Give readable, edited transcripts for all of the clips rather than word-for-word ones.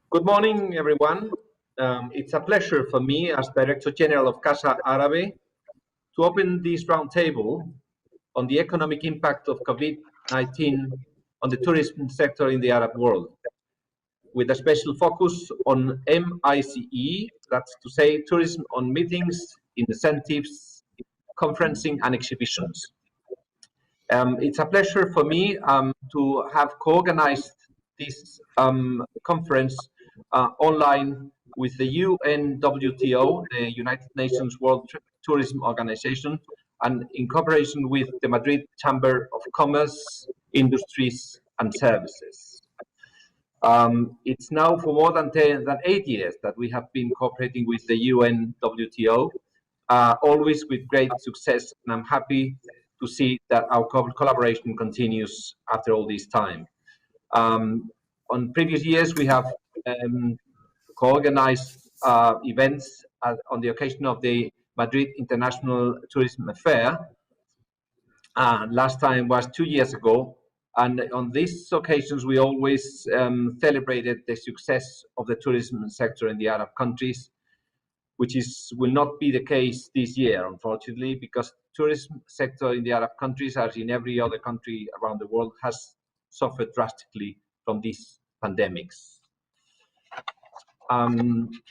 Good morning, everyone. It's a pleasure for me as Director General of Casa Árabe to open this roundtable on the economic impact of COVID-19 on the tourism sector in the Arab world, with a special focus on MICE, that's to say tourism on meetings, incentives, conferencing and exhibitions. It's a pleasure for me to have co-organized this conference online with the UNWTO, the United Nations World Tourism Organization, and in cooperation with the Madrid Chamber of Commerce, Industries and Services. It's now for more than 8 years that we have been cooperating with the UNWTO, always with great success, and I'm happy to see that our collaboration continues after all this time. On previous years, we have co-organized events on the occasion of the Madrid International Tourism Fair. Last time was 2 years ago, and on these occasions we always celebrated the success of the tourism sector in the Arab countries, which will not be the case this year, unfortunately, because the tourism sector in the Arab countries, as in every other country around the world, has suffered drastically from these pandemics.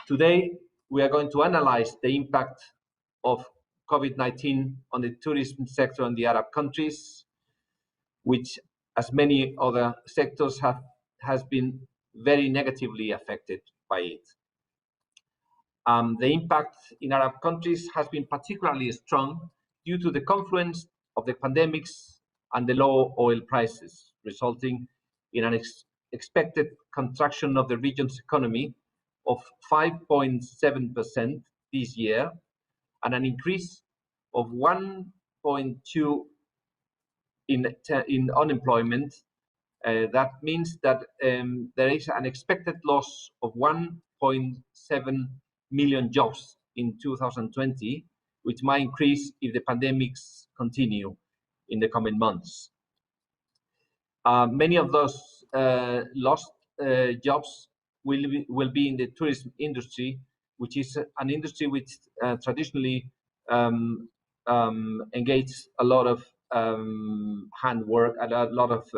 Today, we are going to analyze the impact of COVID-19 on the tourism sector in the Arab countries, which, as many other sectors, has been very negatively affected by it. The impact in Arab countries has been particularly strong due to the confluence of the pandemics and the low oil prices, resulting in an expected contraction of the region's economy of 5.7% this year, and an increase of 1.2% in unemployment. That means that there is an expected loss of 1.7 million jobs in 2020, which might increase if the pandemics continue in the coming months. Many of those lost jobs will be in the tourism industry, which is an industry which traditionally engages a lot of handwork and a lot of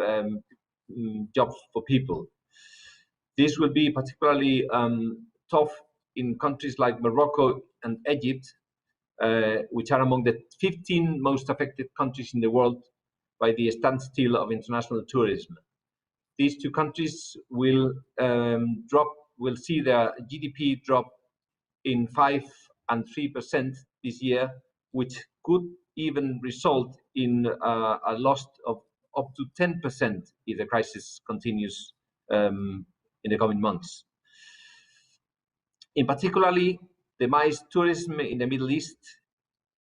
jobs for people. This will be particularly tough in countries like Morocco and Egypt, which are among the 15 most affected countries in the world by the standstill of international tourism. These two countries will see their GDP drop in 5% and 3% this year, which could even result in a loss of up to 10% if the crisis continues in the coming months. In particularly, the MICE tourism in the Middle East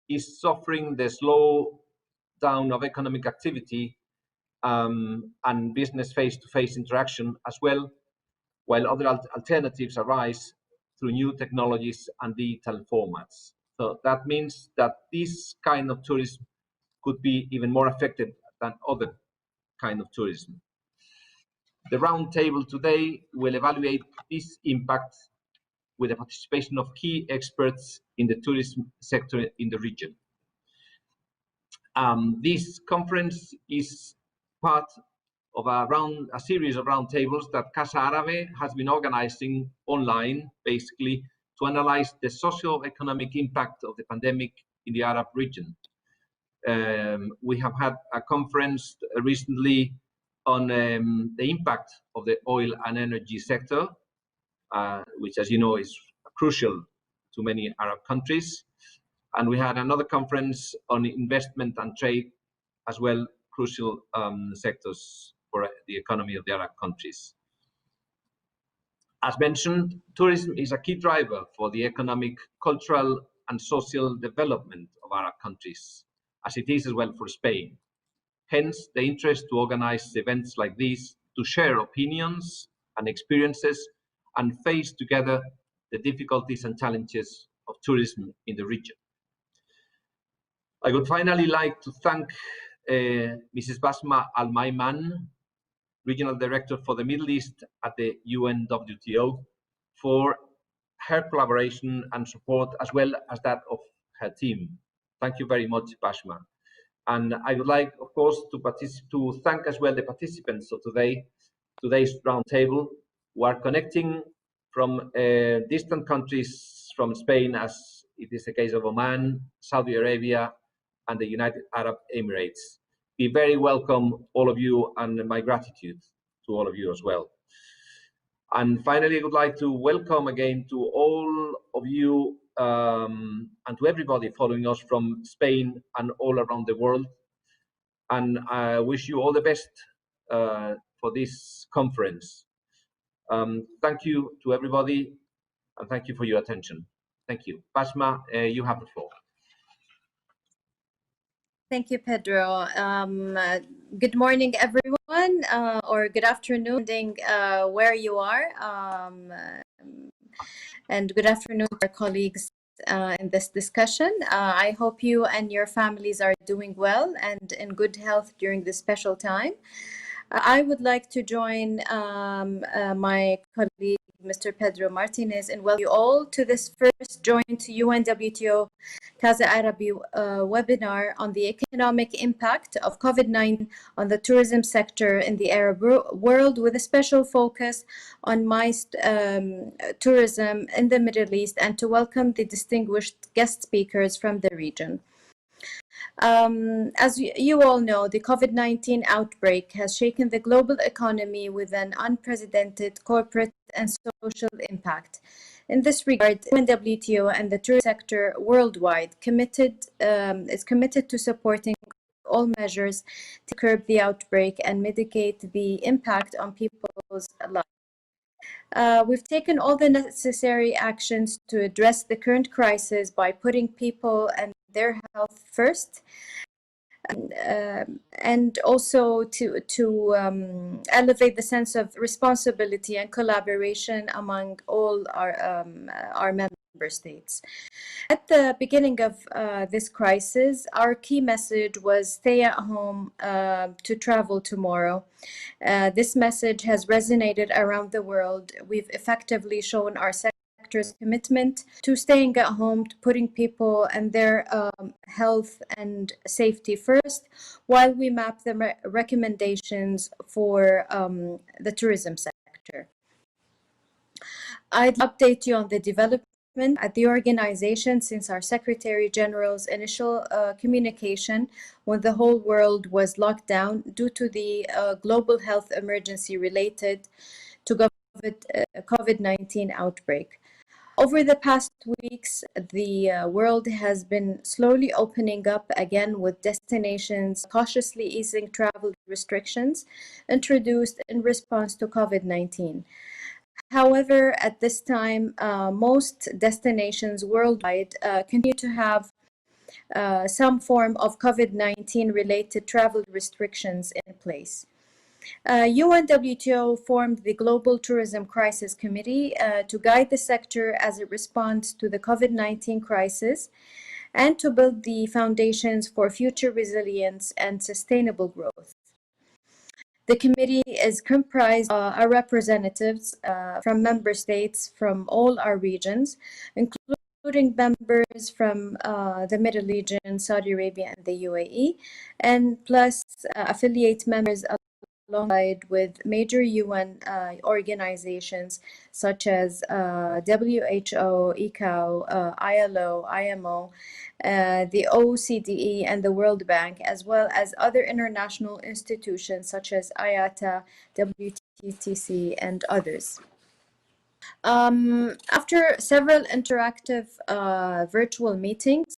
is suffering the slow down of economic activity and business face-to-face interaction as well, while other alternatives arise through new technologies and digital formats. So that means that this kind of tourism could be even more affected than other kind of tourism. The roundtable today will evaluate this impact with the participation of key experts in the tourism sector in the region. This conference is part of a series of roundtables that Casa Árabe has been organizing online, basically, to analyze the socio-economic impact of the pandemic in the Arab region. We have had a conference recently on the impact of the oil and energy sector, which, as you know, is crucial to many Arab countries. And we had another conference on investment and trade, as well, crucial sectors for the economy of the Arab countries. As mentioned, tourism is a key driver for the economic, cultural, and social development of Arab countries, as it is as well for Spain. Hence, the interest to organize events like these to share opinions and experiences and face together the difficulties and challenges of tourism in the region. I would finally like to thank Mrs. Basma Al-Maiman, Regional Director for the Middle East at the UNWTO, for her collaboration and support, as well as that of her team. Thank you very much, Bashma. And I would like, of course, to thank as well the participants of today's roundtable, who are connecting from distant countries from Spain, as it is the case of Oman, Saudi Arabia, and the United Arab Emirates. Be very welcome, all of you, and my gratitude to all of you as well. And finally, I would like to welcome again to all of you and to everybody following us from Spain and all around the world. And I wish you all the best for this conference. Thank you to everybody, and thank you for your attention. Thank you. Basma, you have the floor. Thank you, Pedro. Good morning, everyone, or good afternoon, where you are. And good afternoon to our colleagues in this discussion. I hope you and your families are doing well and in good health during this special time. I would like to join my colleague, Mr. Pedro Martinez, and welcome you all to this first joint UNWTO Casa Árabe webinar on the economic impact of COVID-19 on the tourism sector in the Arab world, with a special focus on MICE tourism in the Middle East, and to welcome the distinguished guest speakers from the region. As you all know, the COVID-19 outbreak has shaken the global economy with an unprecedented corporate and social impact. In this regard, UNWTO and the tourism sector worldwide is committed to supporting all measures to curb the outbreak and mitigate the impact on people's lives. We've taken all the necessary actions to address the current crisis by putting people and their health first, and also to elevate the sense of responsibility and collaboration among all our member states. At the beginning of this crisis, our key message was stay at home to travel tomorrow. This message has resonated around the world. We've effectively shown our sector's commitment to staying at home, to putting people and their health and safety first, while we map the recommendations for the tourism sector. I'd update you on the development at the organization since our Secretary General's initial communication when the whole world was locked down due to the global health emergency related to COVID-19 outbreak. Over the past weeks, the world has been slowly opening up again, with destinations cautiously easing travel restrictions introduced in response to COVID-19. However, at this time, most destinations worldwide continue to have some form of COVID-19 related travel restrictions in place. UNWTO formed the Global Tourism Crisis Committee to guide the sector as it responds to the COVID-19 crisis and to build the foundations for future resilience and sustainable growth. The committee is comprised of representatives from member states from all our regions, including members from the Middle region, Saudi Arabia, and the UAE, and plus affiliate members alongside with major UN organizations such as WHO, ICAO, ILO, IMO, the OCDE, and the World Bank, as well as other international institutions such as IATA, WTTC, and others. After several interactive virtual meetings,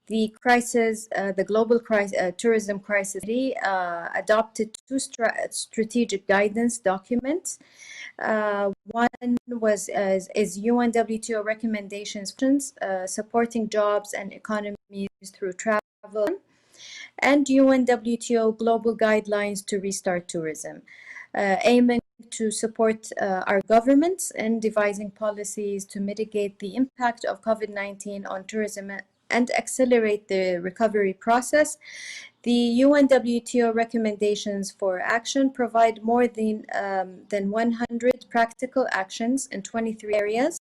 the global tourism crisis adopted two strategic guidance documents. One is UNWTO recommendations supporting jobs and economies through travel, and UNWTO global guidelines to restart tourism, aiming to support our governments in devising policies to mitigate the impact of COVID-19 on tourism and accelerate the recovery process. The UNWTO recommendations for action provide more than 100 practical actions in 23 areas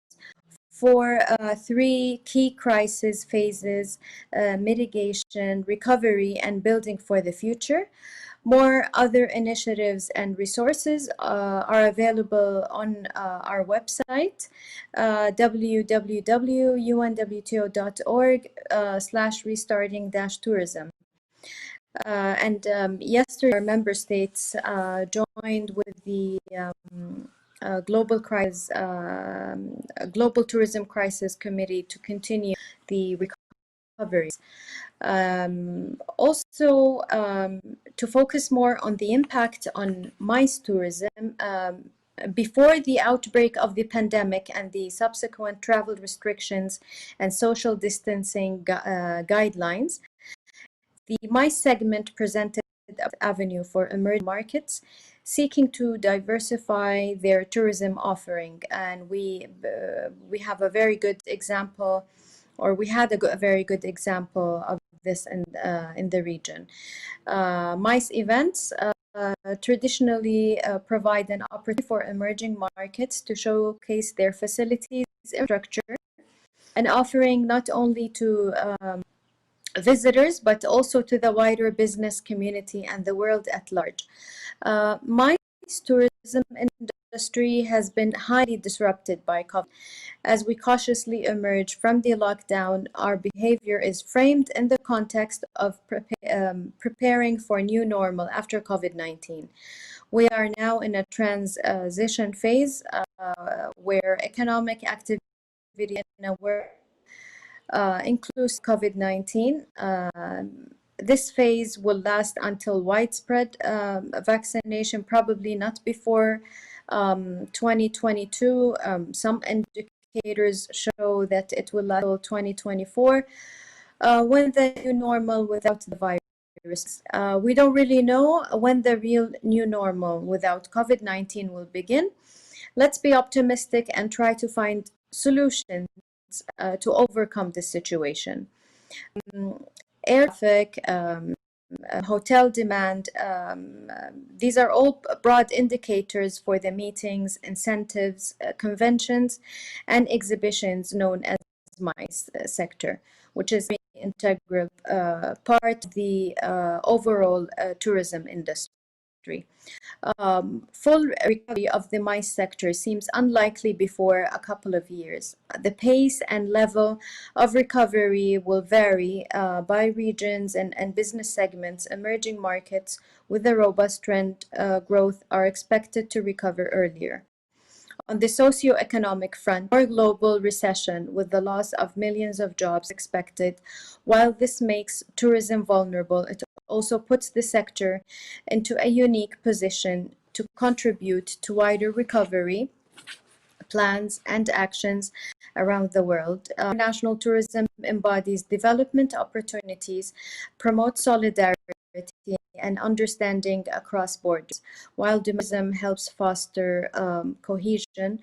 for 3 key crisis phases: mitigation, recovery, and building for the future. More other initiatives and resources are available on our website, www.unwto.org/restarting-tourism. Yesterday, our member states joined with the Global Tourism Crisis Committee to continue the recoveries. Also, to focus more on the impact on MICE tourism, before the outbreak of the pandemic and the subsequent travel restrictions and social distancing guidelines, the MICE segment presented an avenue for emerging markets seeking to diversify their tourism offering. And we have a very good example, or we had a very good example of this in the region. MICE events traditionally provide an opportunity for emerging markets to showcase their facilities, infrastructure, and offering not only to visitors, but also to the wider business community and the world at large. MICE tourism industry has been highly disrupted by COVID. As we cautiously emerge from the lockdown, our behavior is framed in the context of preparing for new normal after COVID-19. We are now in a transition phase where economic activity in a world includes COVID-19. This phase will last until widespread vaccination, probably not before 2022. Some indicators show that it will last until 2024, when the new normal without the virus. We don't really know when the real new normal without COVID-19 will begin. Let's be optimistic and try to find solutions to overcome this situation. Air traffic, hotel demand, these are all broad indicators for the meetings, incentives, conventions, and exhibitions known as MICE sector, which is an integral part of the overall tourism industry. Full recovery of the MICE sector seems unlikely before a couple of years. The pace and level of recovery will vary by regions and business segments. Emerging markets with a robust trend growth are expected to recover earlier. On the socio-economic front, more global recession with the loss of millions of jobs expected. While this makes tourism vulnerable, it also puts the sector into a unique position to contribute to wider recovery plans and actions around the world. National tourism embodies development opportunities, promotes solidarity and understanding across borders, while tourism helps foster cohesion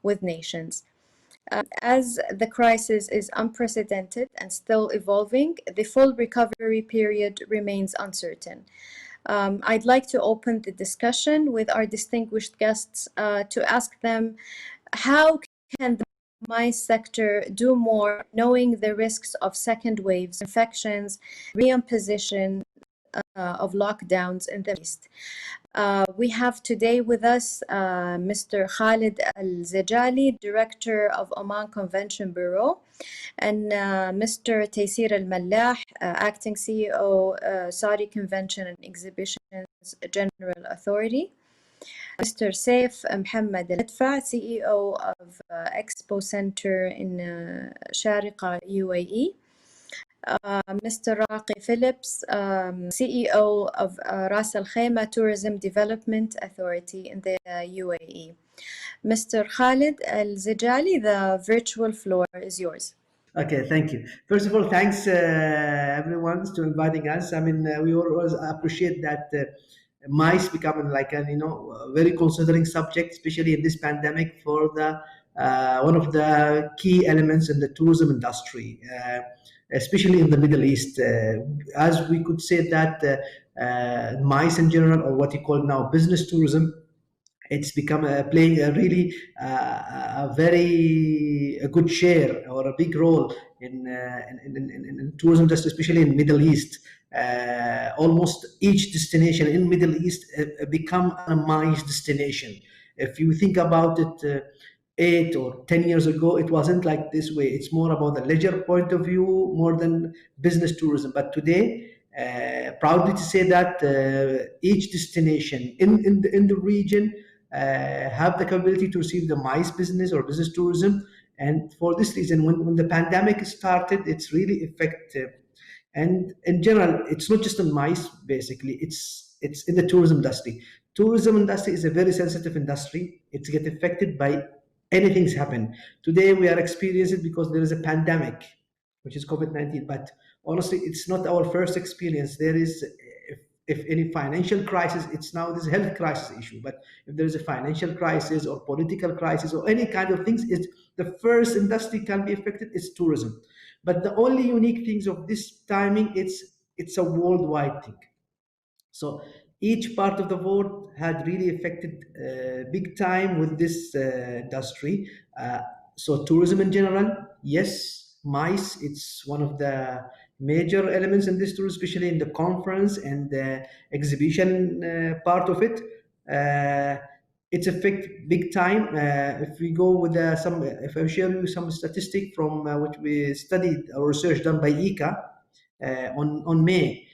with nations. As the crisis is unprecedented and still evolving, the full recovery period remains uncertain. I'd like to open the discussion with our distinguished guests to ask them, how can the MICE sector do more, knowing the risks of second waves, infections, reimposition of lockdowns in the East? We have today with us Mr. Khalid Al-Zijali, Director of Oman Convention Bureau, and Mr. Taysir Al-Mallah, Acting CEO, Saudi Convention and Exhibitions General Authority, Mr. Saif Mohammed Al-Adfa, CEO of Expo Center in Sharqa, UAE, Mr. Raqi Phillips, CEO of Ras Al Khaimah Tourism Development Authority in the UAE. Mr. Khalid Al-Zijali, the virtual floor is yours. Okay, thank you. First of all, thanks everyone to inviting us. I mean, we always appreciate that MICE becoming like a very considering subject, especially in this pandemic, for the one of the key elements in the tourism industry. especially in the Middle East. As we could say that MICE in general, or what you call now business tourism, it's become playing a really a very a good share or a big role in tourism, just especially in Middle East. Almost each destination in Middle East become a MICE destination. If you think about it, 8 or 10 years ago, it wasn't like this way. It's more about the leisure point of view more than business tourism. But today, proudly to say that each destination in the region have the capability to receive the MICE business or business tourism. And for this reason, when the pandemic started, it's really effective. And in general, it's not just in MICE, basically, it's in the tourism industry. Tourism industry is a very sensitive industry. It's get affected by anything's happened. Today we are experiencing because there is a pandemic, which is COVID-19. But honestly, it's not our first experience. There is, if any financial crisis, it's now this health crisis issue. But if there is a financial crisis or political crisis or any kind of things, it's the first industry can be affected is tourism. But the only unique things of this timing, it's a worldwide thing. So each part of the world had really affected big time with this industry. So tourism in general, yes, MICE, it's one of the major elements in this tour, especially in the conference and the exhibition part of it. It's affect big time. If we go with if I share you some statistic from which we studied or research done by ICA on May,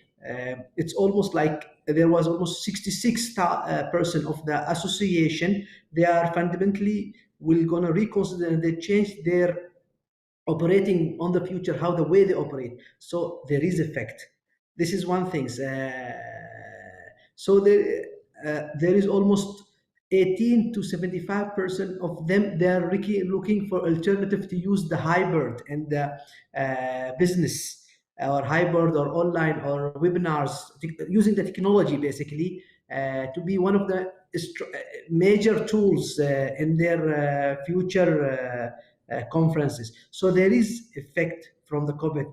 it's almost like there was almost 66% of the association. They are fundamentally will gonna reconsider and they change their operating on the future, how the way they operate. So there is effect. This is one thing. So there is almost 18 to 75% of them, they are looking for alternative to use the hybrid and the business or hybrid or online or webinars, using the technology basically to be one of the major tools in their future conferences. So there is effect from the COVID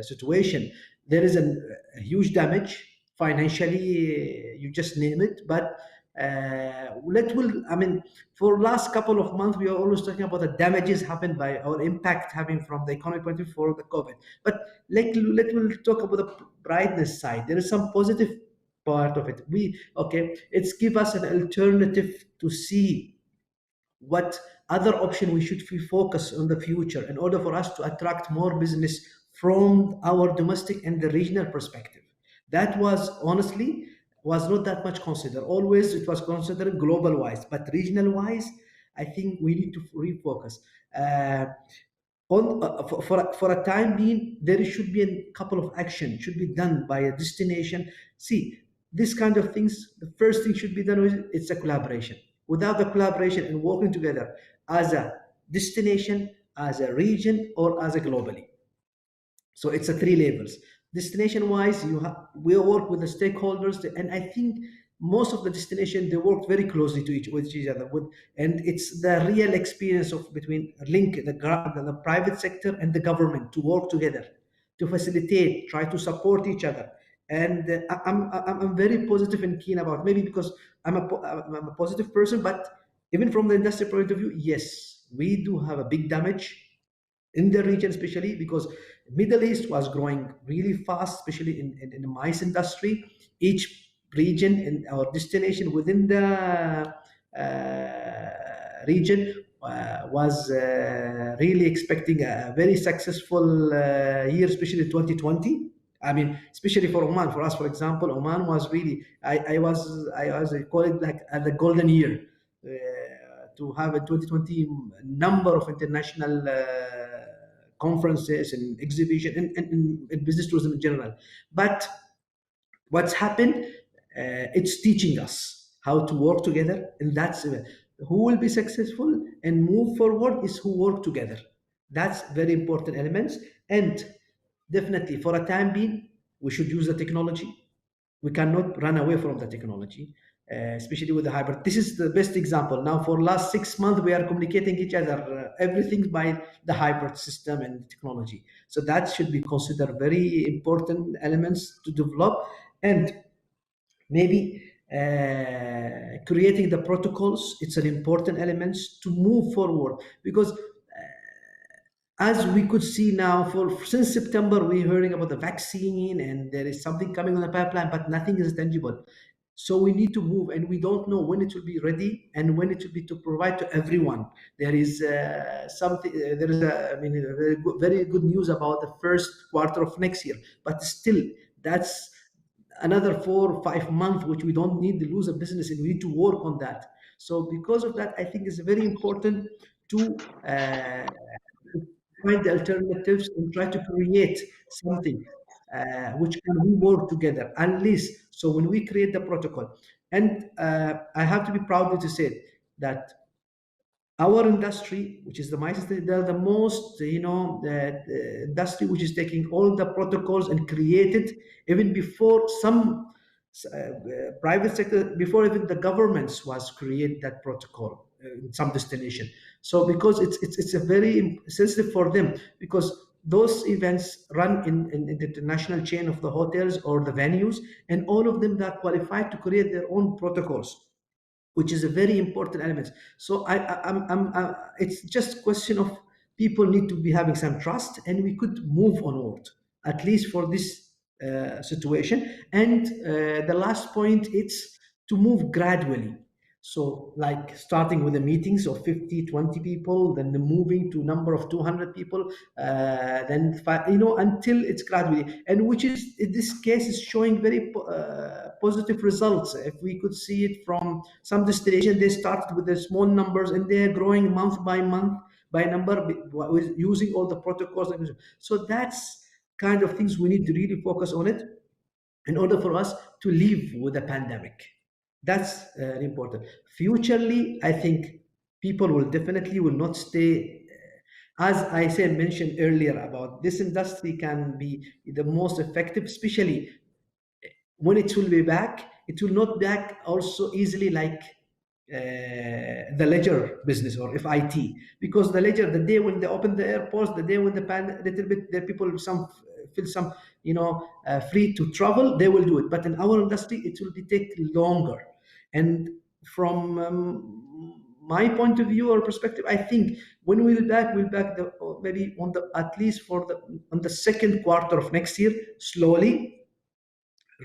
situation. There is a huge damage financially, you just name it, but for last couple of months, we are always talking about the damages happened by or impact having from the economic point of view for the COVID. But let me talk about the brightness side. There is some positive part of it. It's give us an alternative to see what other option we should focus on the future in order for us to attract more business from our domestic and the regional perspective. That was honestly was not that much considered. Always it was considered global wise, but regional wise, I think we need to refocus. For a time being, there should be a couple of actions should be done by a destination. See, this kind of things, the first thing should be done with it's a collaboration. Without the collaboration and working together as a destination, as a region, or as a globally. So it's a 3 levels. Destination wise, we work with the stakeholders, and I think most of the destination they work very closely with each other. And it's the real experience of between the private sector and the government to work together, to facilitate, try to support each other. And I'm very positive and keen about, maybe because I'm a positive person, but even from the industry point of view, yes, we do have a big damage in the region, especially because Middle East was growing really fast, especially in the MICE industry. Each region and our destination within the region was really expecting a very successful year, especially 2020. I mean, especially for Oman, for us, for example, Oman was really, I call it like the golden year to have a 2020 number of international conferences and exhibition and business tourism in general. But what's happened, it's teaching us how to work together, and that's who will be successful and move forward is who work together. That's very important elements. And definitely for a time being, we should use the technology. We cannot run away from the technology. especially with the hybrid. This is the best example. Now, for last 6 months, we are communicating each other, everything by the hybrid system and technology. So that should be considered very important elements to develop, and maybe creating the protocols. It's an important element to move forward, because as we could see now, since September, we're hearing about the vaccine and there is something coming on the pipeline, but nothing is tangible. So we need to move, and we don't know when it will be ready and when it will be to provide to everyone. There is something. There is very good news about the first quarter of next year, but still, that's another 4 or 5 months, which we don't need to lose a business, and we need to work on that. So because of that, I think it's very important to find the alternatives and try to create something which can we work together, at least. So when we create the protocol, and I have to be proud to say that our industry, which is the MICE, they're the most, the industry which is taking all the protocols and created even before some private sector, before even the governments was create that protocol in some destination. So because it's a very sensitive for them, because those events run in the international chain of the hotels or the venues, and all of them are qualified to create their own protocols, which is a very important element. So it's just a question of people need to be having some trust, and we could move onward, at least for this situation. And the last point, it's to move gradually. So like starting with the meetings of 50, 20 people, then the moving to number of 200 people, then until it's gradually, and which is in this case is showing very positive results. If we could see it from some destination, they started with the small numbers and they are growing month by month by number with using all the protocols. So that's kind of things we need to really focus on it in order for us to live with the pandemic. That's important. Futurely, I think people will definitely will not stay. As I mentioned earlier, about this industry can be the most effective, especially when it will be back. It will not back also easily like the leisure business or FIT, because the leisure, the day when they open the airports, the day when the little bit the people feel some free to travel, they will do it. But in our industry, it will take longer. And from my point of view or perspective, I think when we'll back maybe on the at least on the second quarter of next year, slowly,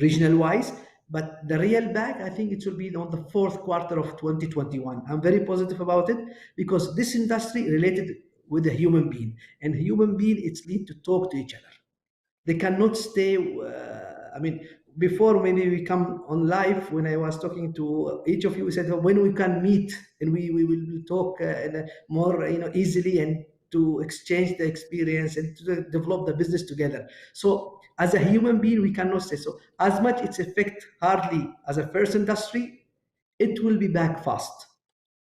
regional wise. But the real back, I think it will be on the fourth quarter of 2021. I'm very positive about it, because this industry related with a human being, and human being, it's need to talk to each other. They cannot stay. Before maybe we come on live, when I was talking to each of you, we said when we can meet and we will talk more easily, and to exchange the experience and to develop the business together. So as a human being, we cannot say so. As much its effect hardly as a first industry, it will be back fast.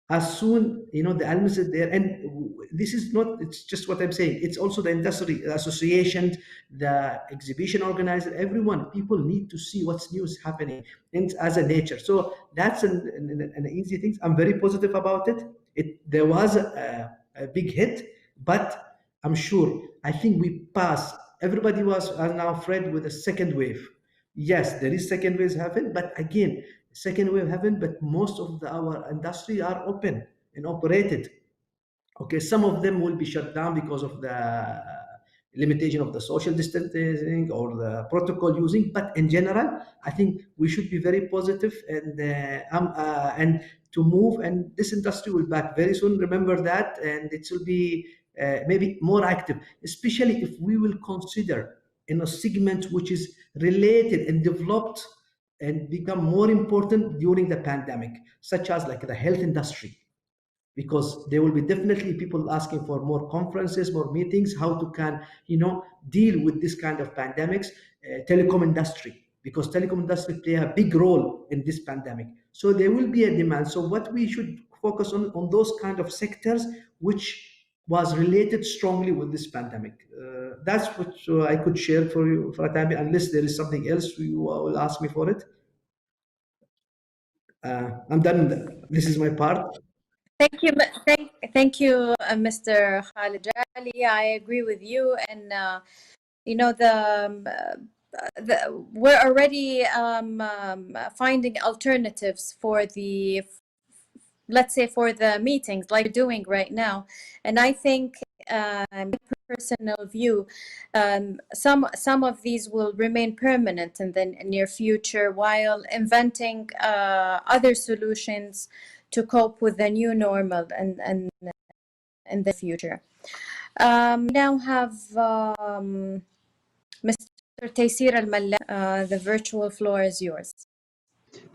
As soon the elements are there, and this is not, it's just what I'm saying, it's also the industry association, the exhibition organizer, everyone, people need to see what's new is happening as a nature. So that's an easy thing. I'm very positive about it. There was a big hit, but I'm sure, I think we passed. Everybody are now afraid with a second wave. Yes, there is second waves happen, but again, second wave happened, but most of our industry are open and operated. Okay, some of them will be shut down because of the limitation of the social distancing or the protocol using. But in general, I think we should be very positive and to move. And this industry will back very soon. Remember that, and it will be maybe more active, especially if we will consider in a segment which is related and developed and become more important during the pandemic, such as like the health industry, because there will be definitely people asking for more conferences, more meetings, how to deal with this kind of pandemics. Telecom industry, because telecom industry play a big role in this pandemic, so there will be a demand. So what we should focus on those kind of sectors which was related strongly with this pandemic. That's what I could share for you for a time, unless there is something else you will ask me for it. I'm done. This is my part. Thank you, thank you, Mr. Khalid Rali. I agree with you, and you know we're already finding alternatives for the, let's say, for the meetings like we're doing right now, and I think personal view, some of these will remain permanent in the near future, while inventing other solutions to cope with the new normal and in the future. Now have Mr. Taysir Al-Malla, the virtual floor is yours.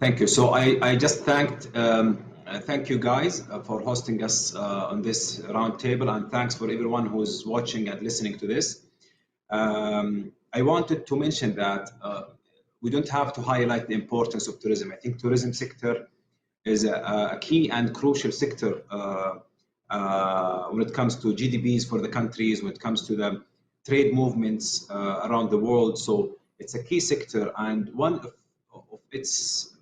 Thank you. So I just thank you guys for hosting us on this roundtable, and thanks for everyone who's watching and listening to this. I wanted to mention that we don't have to highlight the importance of tourism. I think tourism sector is a key and crucial sector when it comes to GDPs for the countries, when it comes to the trade movements around the world. So it's a key sector, and one of its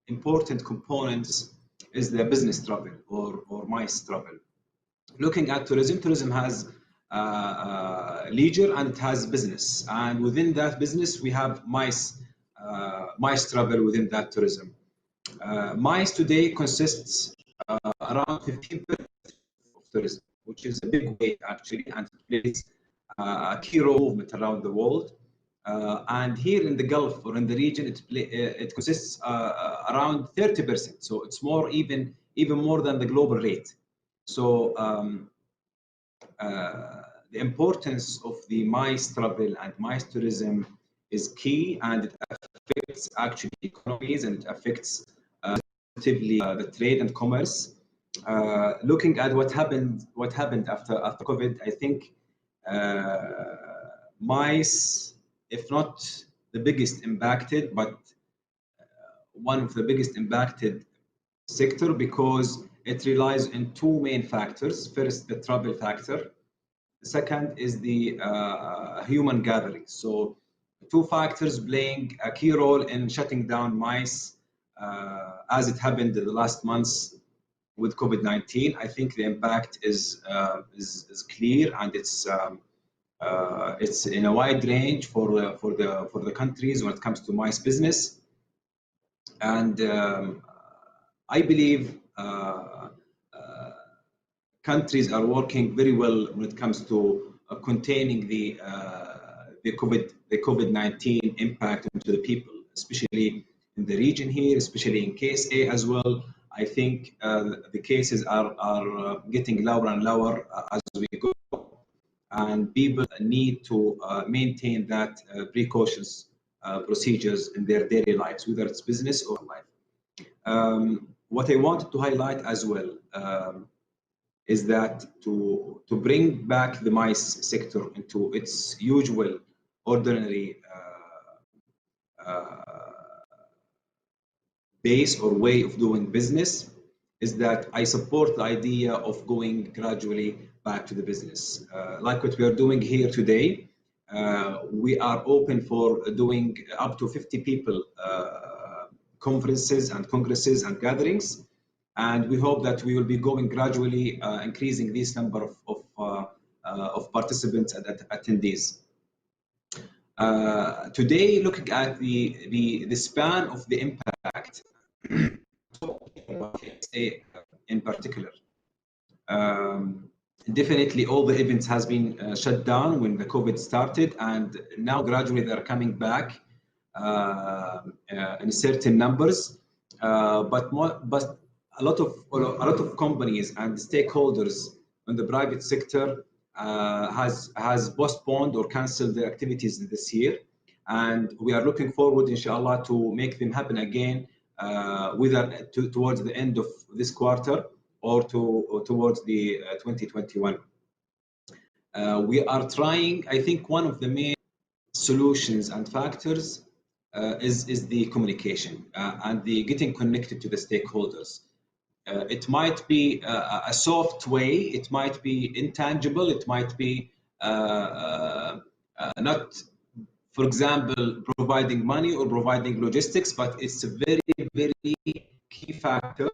important components is the business travel or MICE travel. Looking at tourism, tourism has leisure and it has business, and within that business we have MICE travel within that tourism. MICE today consists around 15% of tourism, which is a big weight actually, and plays a key role movement around the world. And here in the Gulf or in the region, it consists around 30%. So it's more even more than the global rate. So the importance of the MICE travel and MICE tourism is key, and it affects actually economies, and it affects positively the trade and commerce. Looking at what happened after COVID, I think MICE, if not the biggest impacted, but one of the biggest impacted sector, because it relies on two main factors. First, the travel factor. The second is the human gathering. So two factors playing a key role in shutting down MICE as it happened in the last months with COVID-19. I think the impact is clear, and it's in a wide range for the countries when it comes to MICE business. And I believe countries are working very well when it comes to containing the COVID-19 impact onto the people, especially in the region here, especially in case A as well. I think the cases are getting lower and lower as we go, and people need to maintain that precautions procedures in their daily lives, whether it's business or life. What I wanted to highlight as well is that to bring back the MICE sector into its usual, ordinary base or way of doing business, is that I support the idea of going gradually back to the business. Like what we are doing here today, we are open for doing up to 50 people conferences and congresses and gatherings. And we hope that we will be going gradually increasing this number of participants and attendees. Today, looking at the span of the impact in particular, definitely all the events has been shut down when the COVID started, and now gradually they're coming back in certain numbers, but a lot of companies and stakeholders in the private sector has postponed or cancelled their activities this year, and we are looking forward, inshallah, to make them happen again, whether towards the end of this quarter or towards the 2021. We are trying. I think one of the main solutions and factors is the communication and the getting connected to the stakeholders. It might be a soft way, it might be intangible, it might be not, for example, providing money or providing logistics, but it's very, very factor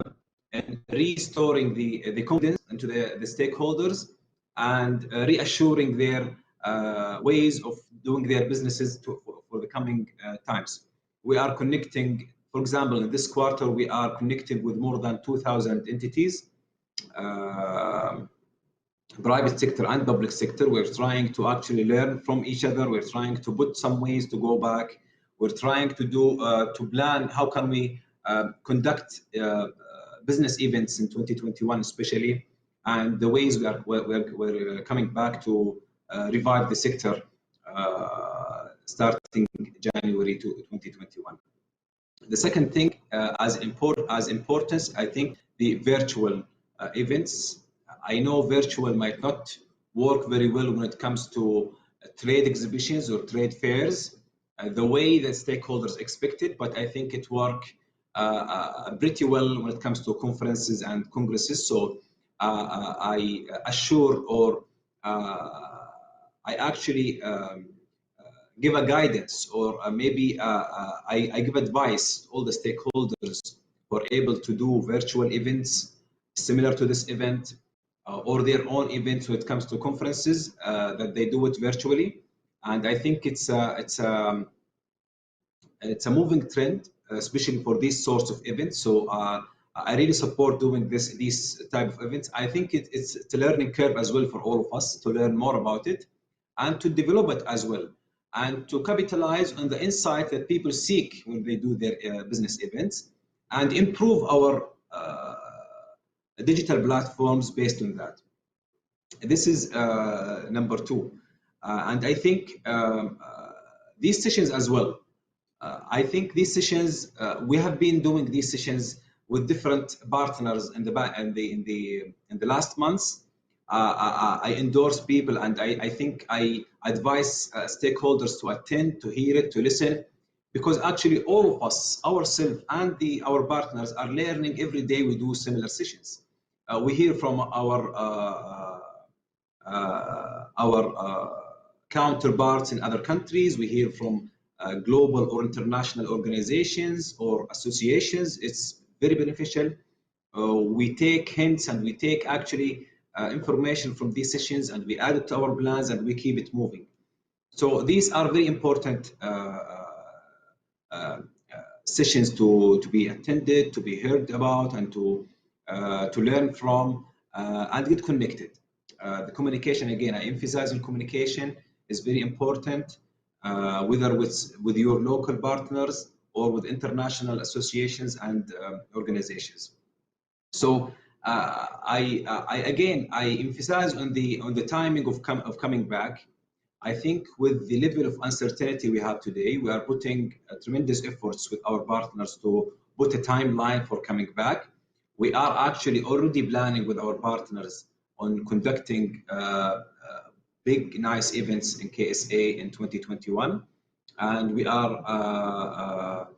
in restoring the confidence into the stakeholders and reassuring their ways of doing their businesses for the coming times. We are connecting, for example, in this quarter, we are connected with more than 2,000 entities, private sector and public sector. We're trying to actually learn from each other. We're trying to put some ways to go back. We're trying to do to plan how can we conduct business events in 2021, especially, and the ways we're coming back to revive the sector starting January 2021. The second thing, as importance, I think the virtual events. I know virtual might not work very well when it comes to trade exhibitions or trade fairs, the way that stakeholders expected, but I think it worked pretty well when it comes to conferences and congresses. So I assure or I actually give a guidance, or maybe I give advice to all the stakeholders who are able to do virtual events similar to this event, or their own events when it comes to conferences, that they do it virtually. And I think it's a moving trend, especially for these sorts of events. So I really support doing these type of events. I think it's a learning curve as well for all of us to learn more about it and to develop it as well, and to capitalize on the insight that people seek when they do their business events, and improve our digital platforms based on that. This is number two. And I think these sessions as well, I think these sessions, we have been doing these sessions with different partners in the last months. I endorse people, and I think I advise stakeholders to attend, to hear it, to listen, because actually all of us, ourselves and our partners, are learning every day. We do similar sessions. We hear from our counterparts in other countries. We hear from global or international organizations or associations. It's very beneficial. We take hints and we take actually information from these sessions, and we add it to our plans, and we keep it moving. So these are very important sessions to be attended, to be heard about, and to learn from and get connected. The communication, again, I emphasize on communication is very important, whether with your local partners or with international associations and organizations. So I emphasize on the timing of coming back. I think with the level of uncertainty we have today, we are putting tremendous efforts with our partners to put a timeline for coming back. We are actually already planning with our partners on conducting big, nice events in KSA in 2021. And we are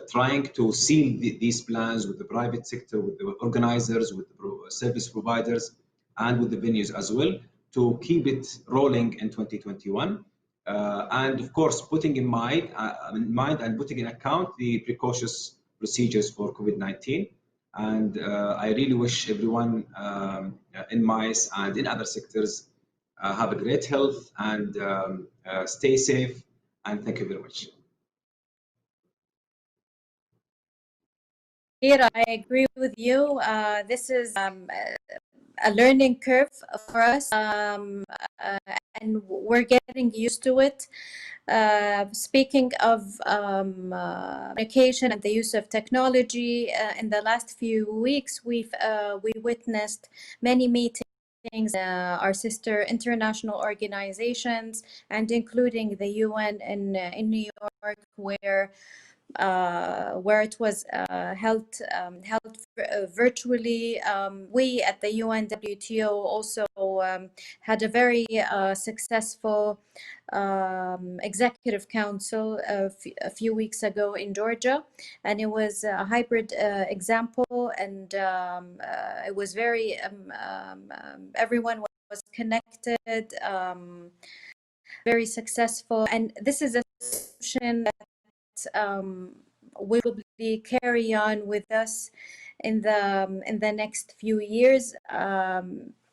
trying to seal these plans with the private sector, with the organizers, with the service providers, and with the venues as well, to keep it rolling in 2021. And of course, putting in mind and putting in account the precautious procedures for COVID-19. And I really wish everyone in MICE and in other sectors have a great health and stay safe. And thank you very much. I agree with you. This is a learning curve for us, and we're getting used to it. Speaking of communication and the use of technology, in the last few weeks, we witnessed many meetings, our sister international organizations, and including the UN in New York, where it was held virtually. We at the UNWTO also had a very successful executive council a few weeks ago in Georgia, and it was a hybrid example, and it was very everyone was connected, very successful, and this is a solution that will probably carry on with us in the next few years,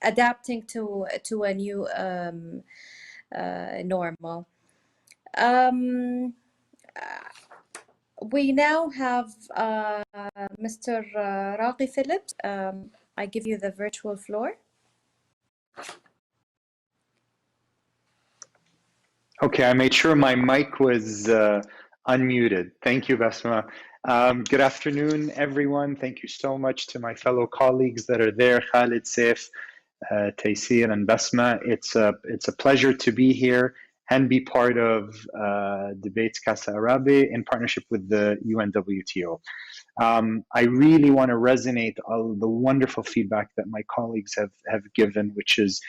adapting to a new normal. We now have Mr. Raqi Phillips. I give you the virtual floor. Okay, I made sure my mic was unmuted. Thank you, Basma. Good afternoon, everyone. Thank you so much to my fellow colleagues that are there, Khalid, Saif, Taysir, and Basma. It's a pleasure to be here and be part of Debates Casa Árabe in partnership with the UNWTO. I really want to resonate all the wonderful feedback that my colleagues have given, which is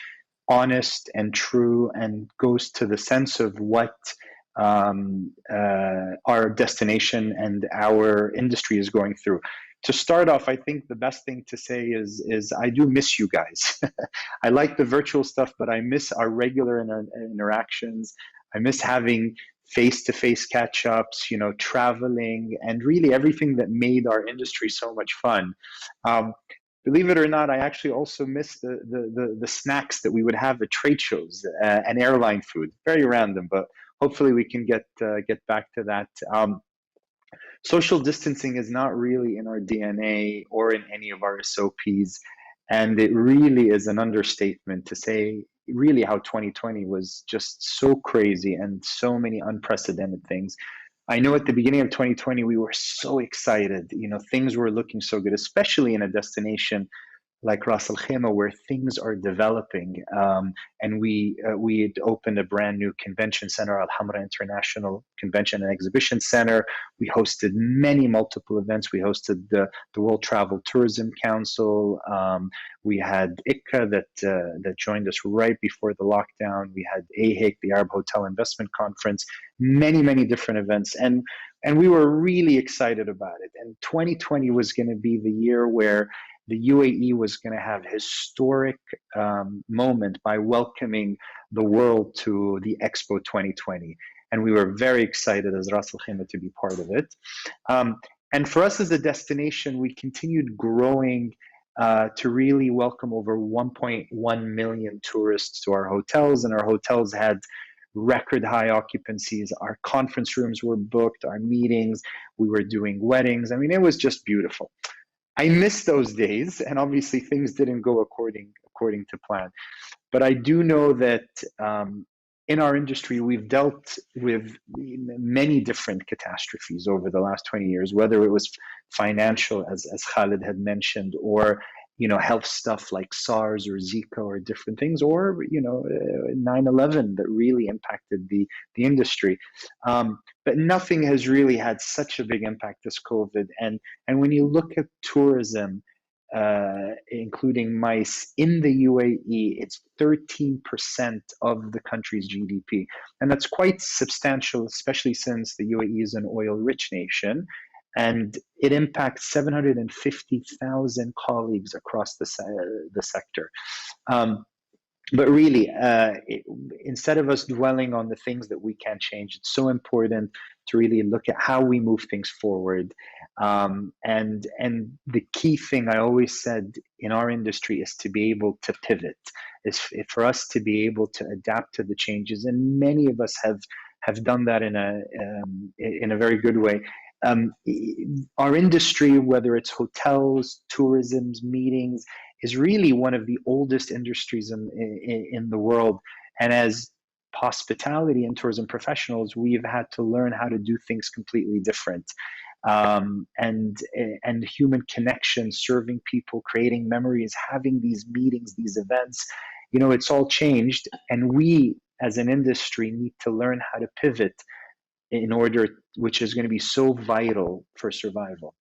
honest and true and goes to the sense of what our destination and our industry is going through. To start off, I think the best thing to say is I do miss you guys. I like the virtual stuff, but I miss our regular interactions. I miss having face-to-face catch-ups, traveling, and really everything that made our industry so much fun. Believe it or not, I actually also miss the snacks that we would have at trade shows and airline food. Very random, but hopefully we can get back to that. Social distancing is not really in our DNA or in any of our SOPs, and it really is an understatement to say really how 2020 was just so crazy and so many unprecedented things. I know at the beginning of 2020, we were so excited. Things were looking so good, especially in a destination like Ras Al Khaimah, where things are developing. And we had opened a brand new convention center, Al Hamra International Convention and Exhibition Center. We hosted multiple events. We hosted the World Travel Tourism Council. We had ICCA that joined us right before the lockdown. We had AHIC, the Arab Hotel Investment Conference, many different events. And we were really excited about it. And 2020 was going to be the year where the UAE was going to have a historic moment by welcoming the world to the Expo 2020. And we were very excited as Ras Al Khaimah to be part of it. And for us as a destination, we continued growing to really welcome over 1.1 million tourists to our hotels. And our hotels had record high occupancies. Our conference rooms were booked, our meetings, we were doing weddings. I mean, it was just beautiful. I miss those days, and obviously things didn't go according to plan. But I do know that in our industry, we've dealt with many different catastrophes over the last 20 years, whether it was financial, as Khalid had mentioned, or health stuff like SARS or Zika or different things, or 9/11 that really impacted the industry. But nothing has really had such a big impact as COVID. And when you look at tourism, including MICE in the UAE, it's 13% of the country's GDP. And that's quite substantial, especially since the UAE is an oil-rich nation. And it impacts 750,000 colleagues across the sector. But really, instead of us dwelling on the things that we can't change, it's so important to really look at how we move things forward. And the key thing I always said in our industry is to be able to pivot, is for us to be able to adapt to the changes. And many of us have done that in a very good way. Our industry, whether it's hotels, tourism, meetings, is really one of the oldest industries in the world. And as hospitality and tourism professionals, we've had to learn how to do things completely different. And human connection, serving people, creating memories, having these meetings, these events, it's all changed. And we as an industry need to learn how to pivot in order, which is going to be so vital for survival.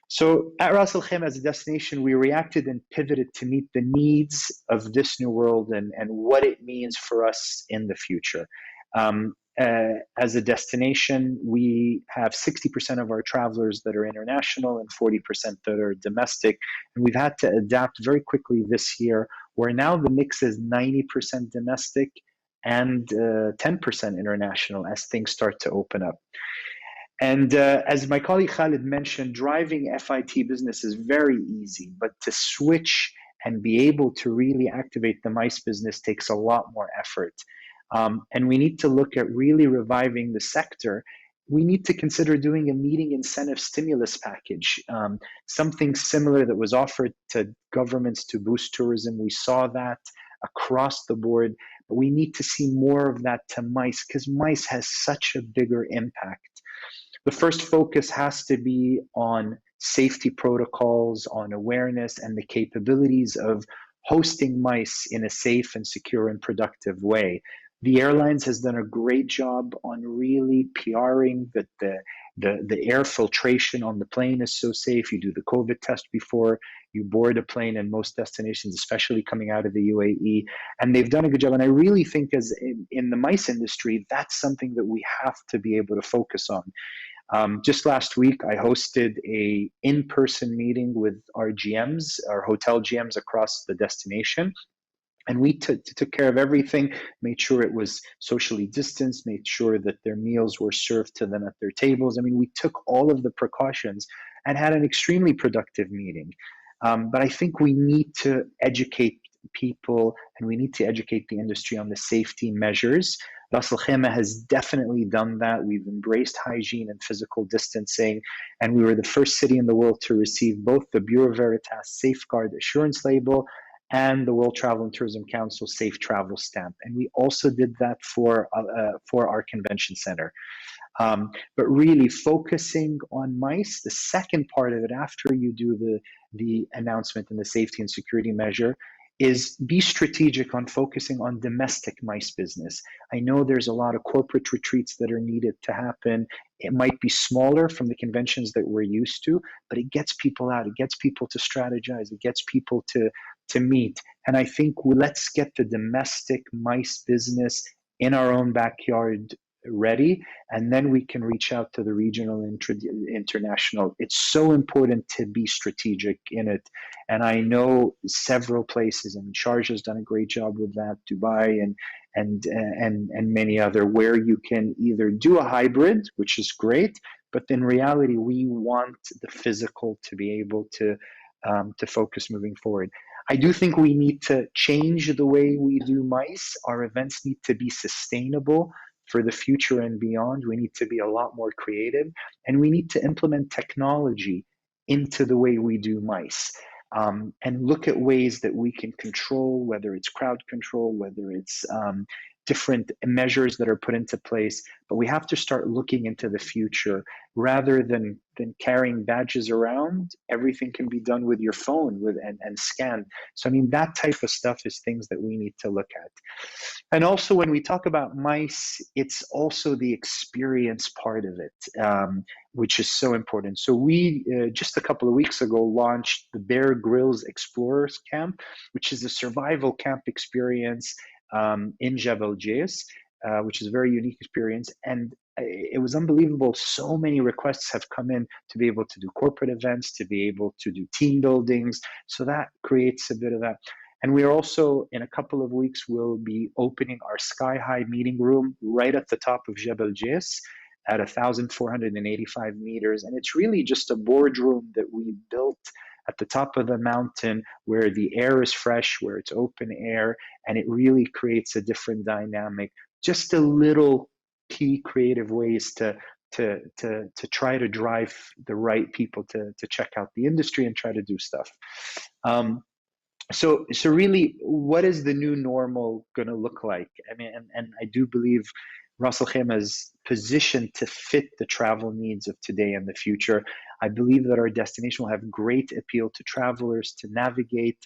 So at Ras Al Khaimah as a destination, we reacted and pivoted to meet the needs of this new world and what it means for us in the future. As a destination, we have 60% of our travelers that are international and 40% that are domestic. And we've had to adapt very quickly this year, where now the mix is 90% domestic and 10% international as things start to open up. And as my colleague Khalid mentioned, driving FIT business is very easy, but to switch and be able to really activate the MICE business takes a lot more effort. And we need to look at really reviving the sector. We need to consider doing a meeting incentive stimulus package, something similar that was offered to governments to boost tourism. We saw that across the board, but we need to see more of that to MICE because MICE has such a bigger impact. The first focus has to be on safety protocols, on awareness, and the capabilities of hosting MICE in a safe and secure and productive way. The airlines has done a great job on really PRing that the air filtration on the plane is so safe. You do the COVID test before you board a plane in most destinations, especially coming out of the UAE. And they've done a good job. And I really think as in the MICE industry, that's something that we have to be able to focus on. Just last week, I hosted a in-person meeting with our GMs, our hotel GMs across the destination. And we took care of everything, made sure it was socially distanced, made sure that their meals were served to them at their tables. I mean, we took all of the precautions and had an extremely productive meeting. But I think we need to educate people and we need to educate the industry on the safety measures. Ras Al Khaimah has definitely done that. We've embraced hygiene and physical distancing, and we were the first city in the world to receive both the Bureau Veritas Safeguard Assurance label and the World Travel and Tourism Council Safe Travel stamp. And we also did that for our convention center. But really focusing on MICE, the second part of it after you do the announcement and the safety and security measure is be strategic on focusing on domestic MICE business. I know there's a lot of corporate retreats that are needed to happen. It might be smaller from the conventions that we're used to, but it gets people out, it gets people to strategize, it gets people to meet. And I think let's get the domestic MICE business in our own backyard ready, and then we can reach out to the regional and international. It's so important to be strategic in it. And I know several places, and Sharjah has done a great job with that, Dubai and many other, where you can either do a hybrid, which is great, but in reality, we want the physical to be able to focus moving forward. I do think we need to change the way we do MICE. Our events need to be sustainable for the future and beyond. We need to be a lot more creative, and we need to implement technology into the way we do MICE, and look at ways that we can control, whether it's crowd control, whether it's different measures that are put into place. But we have to start looking into the future rather than carrying badges around. Everything can be done with your phone and scanned. So, I mean, that type of stuff is things that we need to look at. And also when we talk about MICE, it's also the experience part of it, which is so important. So we, just a couple of weeks ago, launched the Bear Grylls Explorers Camp, which is a survival camp experience in Jebel Jais, which is a very unique experience. And it was unbelievable. So many requests have come in to be able to do corporate events, to be able to do team buildings. So that creates a bit of that. And we are also, in a couple of weeks, we'll be opening our Sky High meeting room right at the top of Jebel Jais at 1,485 meters. And it's really just a boardroom that we built at the top of the mountain where the air is fresh, where it's open air, and it really creates a different dynamic. Just a little key creative ways to try to drive the right people to check out the industry and try to do stuff. So really, what is the new normal going to look like? I mean, and I do believe Ras Al Khaimah is positioned to fit the travel needs of today and the future. I believe that our destination will have great appeal to travelers to navigate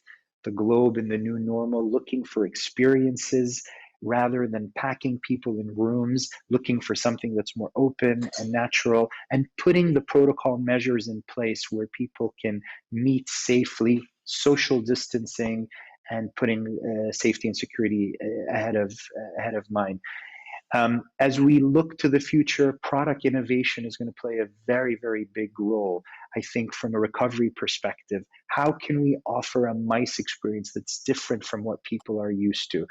the globe in the new normal, looking for experiences rather than packing people in rooms, looking for something that's more open and natural, and putting the protocol measures in place where people can meet safely, social distancing, and putting safety and security ahead of mind. As we look to the future, product innovation is going to play a very, very big role. I think from a recovery perspective, how can we offer a MICE experience that's different from what people are used to?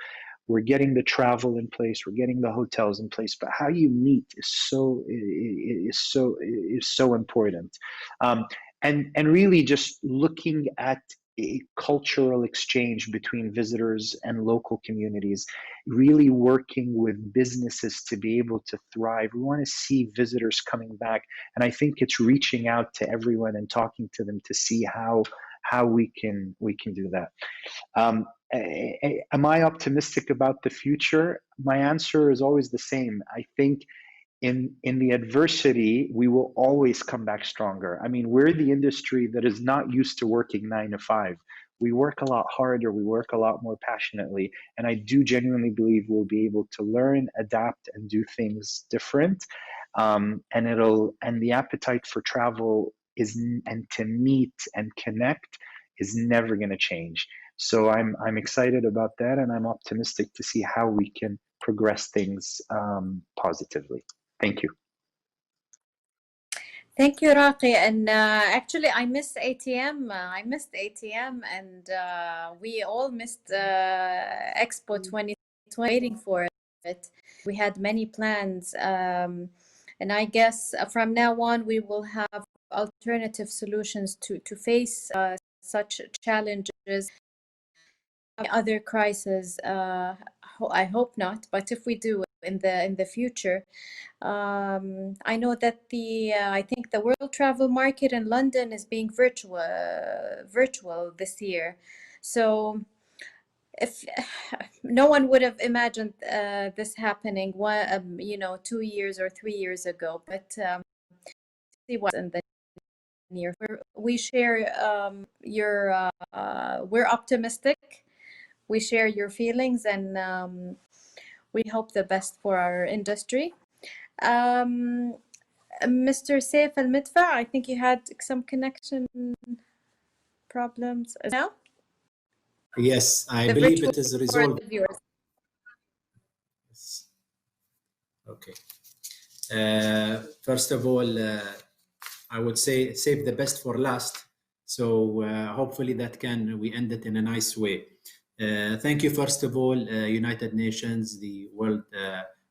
we're getting the travel in place, we're getting the hotels in place, but how you meet is so important. And really just looking at a cultural exchange between visitors and local communities, really working with businesses to be able to thrive. We want to see visitors coming back, and I think it's reaching out to everyone and talking to them to see how we can do that. Am I optimistic about the future? My answer is always the same. I think in the adversity, we will always come back stronger. I mean, we're the industry that is not used to working 9 to 5. We work a lot harder, we work a lot more passionately, and I do genuinely believe we'll be able to learn, adapt, and do things different. And the appetite for travel and to meet and connect is never going to change. So I'm excited about that, and I'm optimistic to see how we can progress things positively. Thank you. Thank you, Raqi. And actually, I missed ATM. I missed ATM, and we all missed Expo 2020, waiting for it. We had many plans, and I guess from now on, we will have alternative solutions to face such challenges. Other crises, I hope not, but if we do in the future, I know that I think the world travel market in London is being virtual this year. So if no one would have imagined this happening 2 years or 3 years ago, but see what's in the near. We share we're optimistic. We share your feelings, and we hope the best for our industry. Mr. Saif Al-Midfa, I think you had some connection problems now? Yes, I believe it is resolved. Yes. Okay. First of all, I would say save the best for last. So hopefully we end it in a nice way. Thank you, first of all, United Nations, the World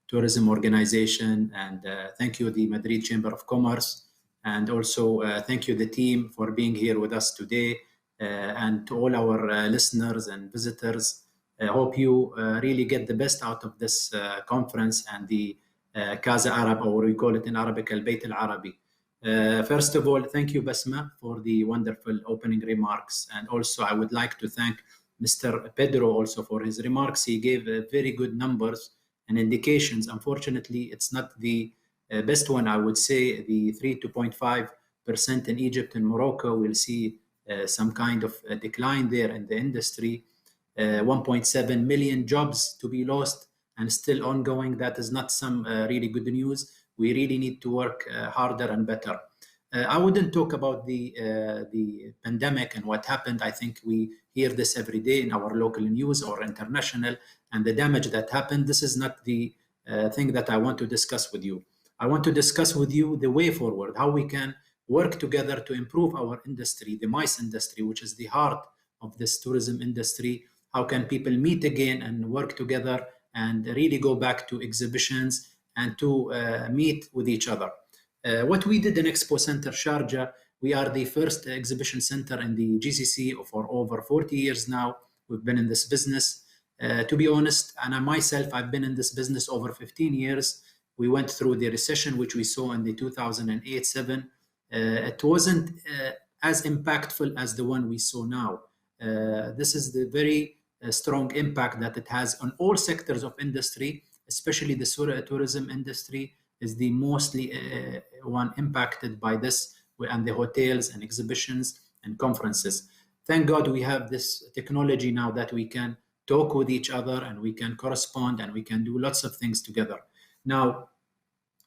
Tourism Organization, and thank you, the Madrid Chamber of Commerce, and also thank you, the team, for being here with us today, and to all our listeners and visitors. I hope you really get the best out of this conference and the Casa Arab, or we call it in Arabic, Al-Bayt Al-Arabi. First of all, thank you, Basma, for the wonderful opening remarks. And also, I would like to thank Mr. Pedro also for his remarks. He gave very good numbers and indications. Unfortunately, it's not the best one. I would say the 3 to 0.5% in Egypt and Morocco. We'll see some kind of a decline there in the industry. 1.7 million jobs to be lost and still ongoing. That is not some really good news. We really need to work harder and better. I wouldn't talk about the pandemic and what happened. I think we hear this every day in our local news or international, and the damage that happened. This is not the thing that I want to discuss with you. I want to discuss with you the way forward, how we can work together to improve our industry, the MICE industry, which is the heart of this tourism industry. How can people meet again and work together and really go back to exhibitions and to meet with each other? What we did in Expo Center Sharjah, we are the first exhibition center in the GCC for over 40 years now. We've been in this business. To be honest, and I myself, I've been in this business over 15 years. We went through the recession, which we saw in the 2008-07. It wasn't as impactful as the one we saw now. This is the very strong impact that it has on all sectors of industry, especially the tourism industry is the mostly one impacted by this, and the hotels and exhibitions and conferences. Thank God we have this technology now that we can talk with each other and we can correspond and we can do lots of things together. Now,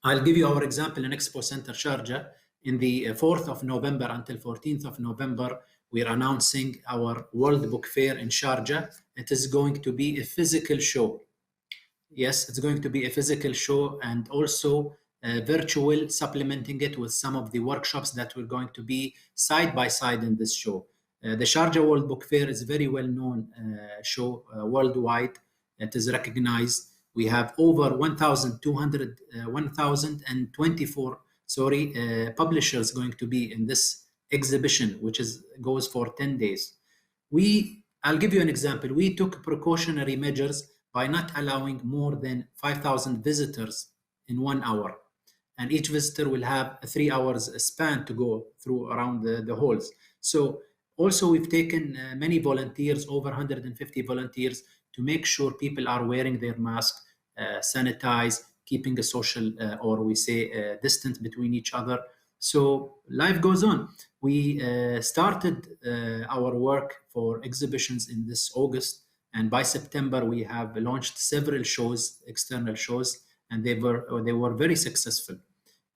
I'll give you our example in Expo Center Sharjah. In the 4th of November until 14th of November, we're announcing our World Book Fair in Sharjah. It is going to be a physical show. Yes, it's going to be a physical show and also virtual, supplementing it with some of the workshops that we're going to be side by side in this show. The Sharjah World Book Fair is a very well-known show worldwide. It is recognized. We have over 1,024 publishers going to be in this exhibition, which goes for 10 days. I'll give you an example. We took precautionary measures by not allowing more than 5,000 visitors in 1 hour. And each visitor will have a 3 hours span to go through around the halls. So also we've taken many volunteers, over 150 volunteers, to make sure people are wearing their mask, sanitize, keeping a social or we say distance between each other. So life goes on. We started our work for exhibitions in this August, and by September we have launched several shows, external shows, and they were very successful.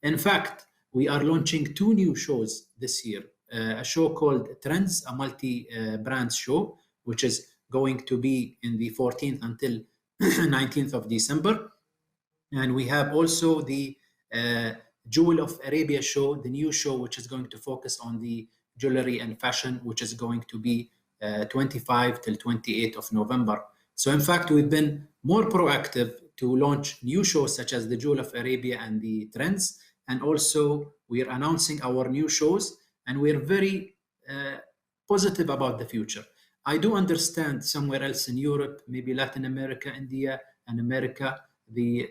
In fact, we are launching 2 new shows this year. A show called Trends, a multi-brand show, which is going to be in the 14th until 19th of December. And we have also the Jewel of Arabia show, the new show, which is going to focus on the jewelry and fashion, which is going to be 25 till 28th of November. So in fact, we've been more proactive to launch new shows such as the Jewel of Arabia and the Trends. And also we are announcing our new shows, and we're very positive about the future. I do understand somewhere else in Europe, maybe Latin America, India, and America,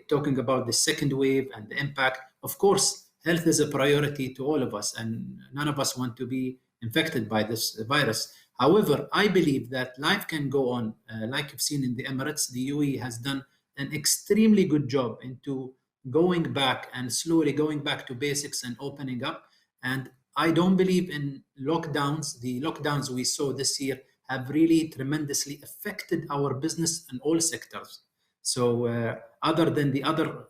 talking about the second wave and the impact. Of course, health is a priority to all of us, and none of us want to be infected by this virus. However, I believe that life can go on. Like you've seen in the Emirates, the UAE has done an extremely good job into going back and slowly going back to basics and opening up. And I don't believe in lockdowns. The lockdowns we saw this year have really tremendously affected our business in all sectors. So other than the other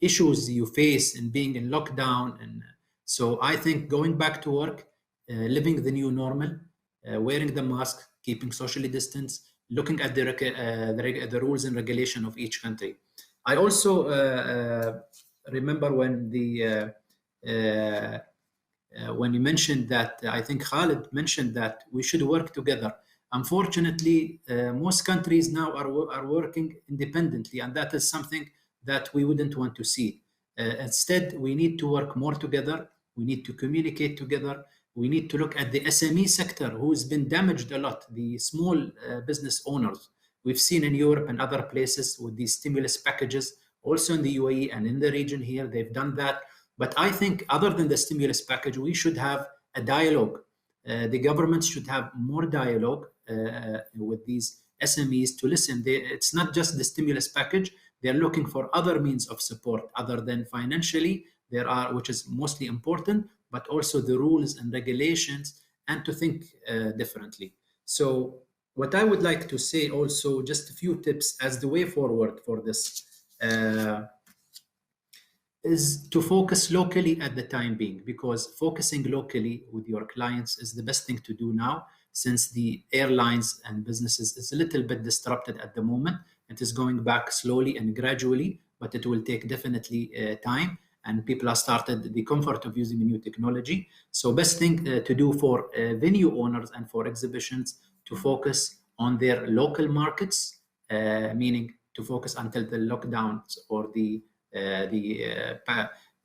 issues you face in being in lockdown, and so I think going back to work, living the new normal, wearing the mask, keeping socially distanced, looking at the rules and regulation of each country. I also remember when when you mentioned that, I think Khalid mentioned that we should work together. Unfortunately, most countries now are working independently, and that is something that we wouldn't want to see. Instead, we need to work more together. We need to communicate together. We need to look at the SME sector, who's been damaged a lot, the small business owners. We've seen in Europe and other places with these stimulus packages, also in the UAE and in the region here, they've done that. But I think other than the stimulus package, we should have a dialogue. The governments should have more dialogue with these SMEs to listen. It's not just the stimulus package. They're looking for other means of support other than financially, which is mostly important, but also the rules and regulations, and to think differently. So what I would like to say also, just a few tips as the way forward for this, is to focus locally at the time being, because focusing locally with your clients is the best thing to do now, since the airlines and businesses is a little bit disrupted at the moment. It is going back slowly and gradually, but it will take definitely time, and people have started the comfort of using a new technology. So best thing to do for venue owners and for exhibitions, to focus on their local markets, meaning to focus until the lockdowns or the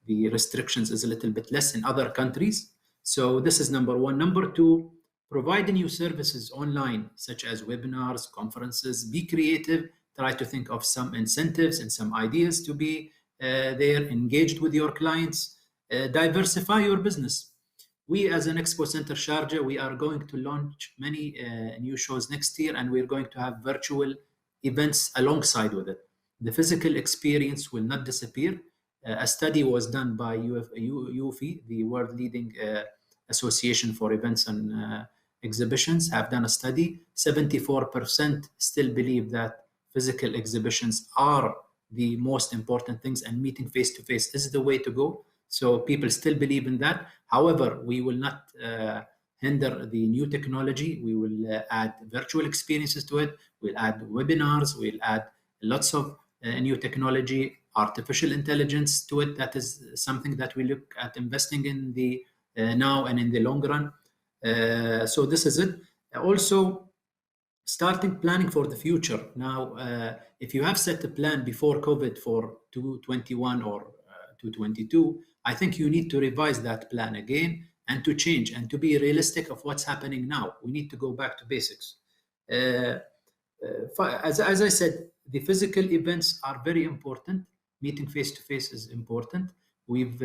restrictions is a little bit less in other countries. So this is number one. Number two, provide new services online, such as webinars, conferences. Be creative. Try to think of some incentives and some ideas to be there, engaged with your clients. Diversify your business. We, as an Expo Center Sharjah, we are going to launch many new shows next year, and we're going to have virtual events alongside with it. The physical experience will not disappear. A study was done by UFI, the world leading association for events and exhibitions, have done a study. 74% still believe that physical exhibitions are the most important things, and meeting face-to-face is the way to go. So people still believe in that. However, we will not hinder the new technology. We will add virtual experiences to it. We'll add webinars. We'll add lots of new technology, artificial intelligence to it. That is something that we look at investing in the now and in the long run. So this is it. Also, starting planning for the future. Now, if you have set a plan before COVID for 2021 or 2022, I think you need to revise that plan again and to change and to be realistic of what's happening now. We need to go back to basics. As I said, the physical events are very important. Meeting face-to-face is important. We've,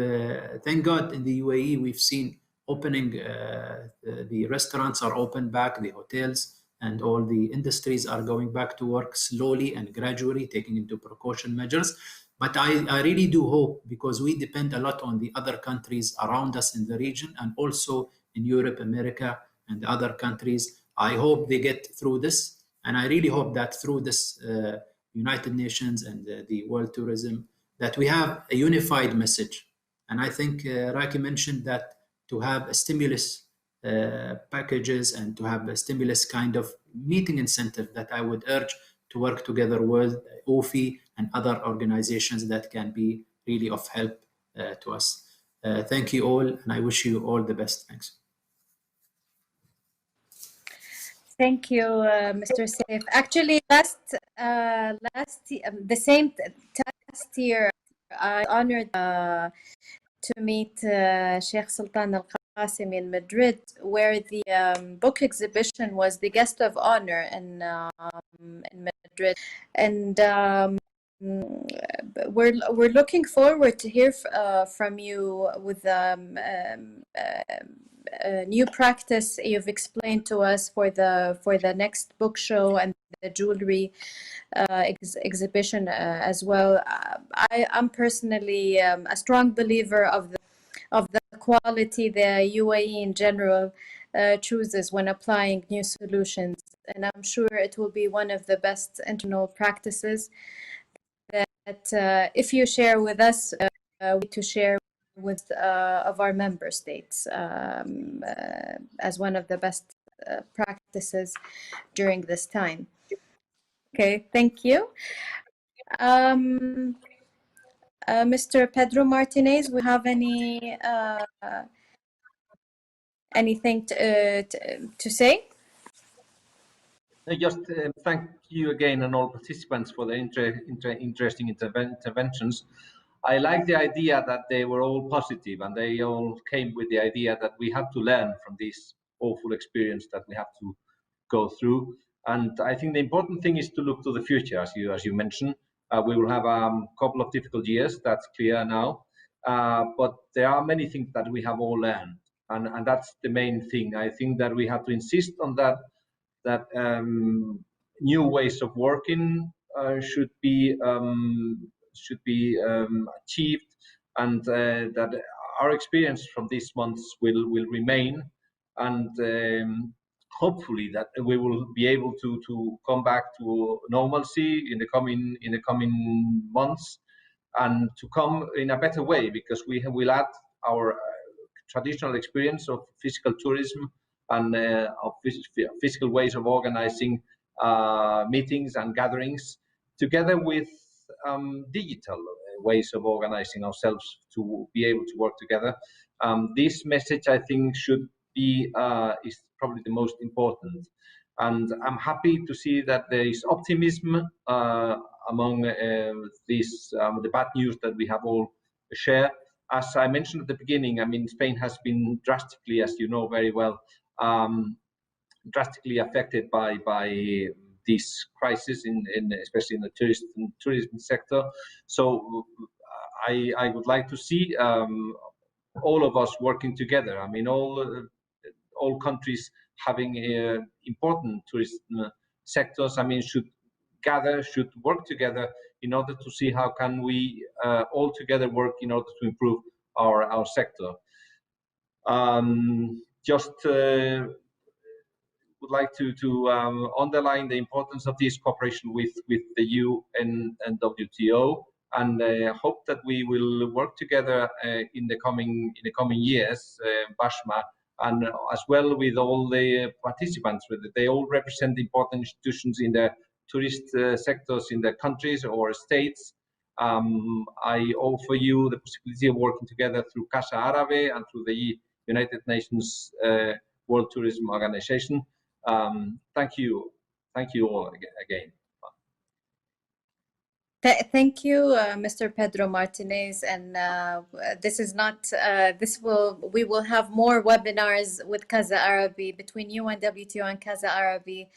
thank God, in the UAE, we've seen opening, the restaurants are open back, the hotels, and all the industries are going back to work slowly and gradually, taking into precaution measures. But I really do hope, because we depend a lot on the other countries around us in the region and also in Europe, America, and other countries. I hope they get through this. And I really hope that through this United Nations and the World Tourism, that we have a unified message. And I think Raki mentioned that to have a stimulus packages and to have a stimulus kind of meeting incentive, that I would urge to work together with OFI and other organizations that can be really of help to us. Thank you all, and I wish you all the best. Thanks. Thank you, Mr. Saif. Actually, the same last year, I honored to meet Sheikh Sultan Al-Qasimi in Madrid, where the book exhibition was the guest of honor in Madrid, and we're looking forward to hear from you with new practice you've explained to us for the next book show and the jewelry exhibition as well. I'm personally a strong believer of the quality the UAE in general chooses when applying new solutions, and I'm sure it will be one of the best internal practices that if you share with us, to share with of our member states as one of the best practices during this time. Okay, thank you. Mr. Pedro Martinez, we have anything to say? Just thank you again and all participants for the interesting interventions. I like the idea that they were all positive and they all came with the idea that we have to learn from this awful experience that we have to go through. And I think the important thing is to look to the future, as you mentioned. We will have a couple of difficult years, that's clear now. But there are many things that we have all learned, and that's the main thing. I think that we have to insist on that new ways of working should be achieved, and that our experience from these months will remain, and hopefully that we will be able to come back to normalcy in the coming months, and to come in a better way, because we will add our traditional experience of physical tourism and of physical ways of organizing meetings and gatherings, together with digital ways of organizing ourselves to be able to work together. This message, I think, should be is probably the most important, and I'm happy to see that there is optimism among the bad news that we have all shared. As I mentioned at the beginning, I mean, Spain has been drastically, as you know very well, drastically affected by this crisis, especially in the tourism sector. So I would like to see all of us working together. I mean, all countries having important tourism sectors, I mean, should work together in order to see how can we all together work in order to improve our sector. Just would like to underline the importance of this cooperation with the UN and WTO, and hope that we will work together in the coming years, Bashma, and as well with all the participants. They all represent important institutions in the tourist sectors in the countries or states. I offer you the possibility of working together through Casa Árabe and through the United Nations World Tourism Organization. Thank you Thank you all again. Thank you, Mr. Pedro Martinez. And this is not, we will have more webinars with Casa Arabi between UNWTO and Casa Arabi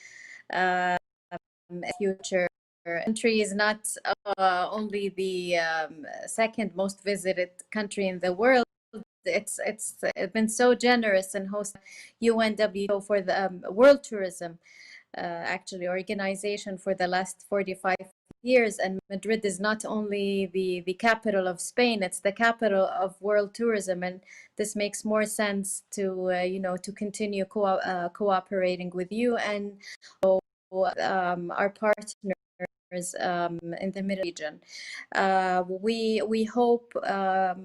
future. Country is not only the second most visited country in the world. It's been so generous and host UNWTO for the World Tourism actually organization for the last 45 years, and Madrid is not only the capital of Spain, it's the capital of world tourism, and this makes more sense to to continue cooperating with you and our partners in the Middle region. We hope that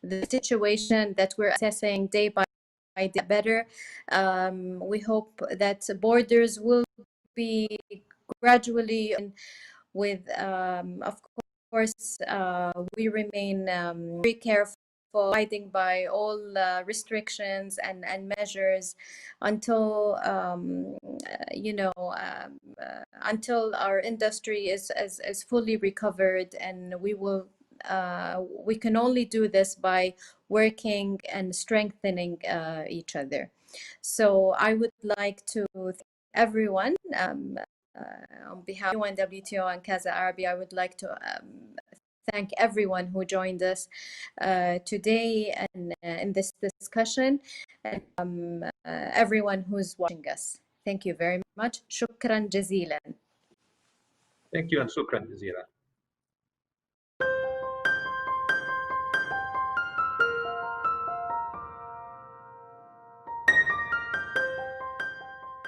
the situation that we're assessing day by day better. We hope that borders will be gradually with of course we remain very careful, abiding by all restrictions and measures until until our industry is fully recovered, and we can only do this by working and strengthening each other. So I would like to thank everyone on behalf of UNWTO and Casa Arabi. I would like to thank everyone who joined us today and in this discussion, and everyone who's watching us. Thank you very much. Shukran jazilan. Thank you and shukran jazilan.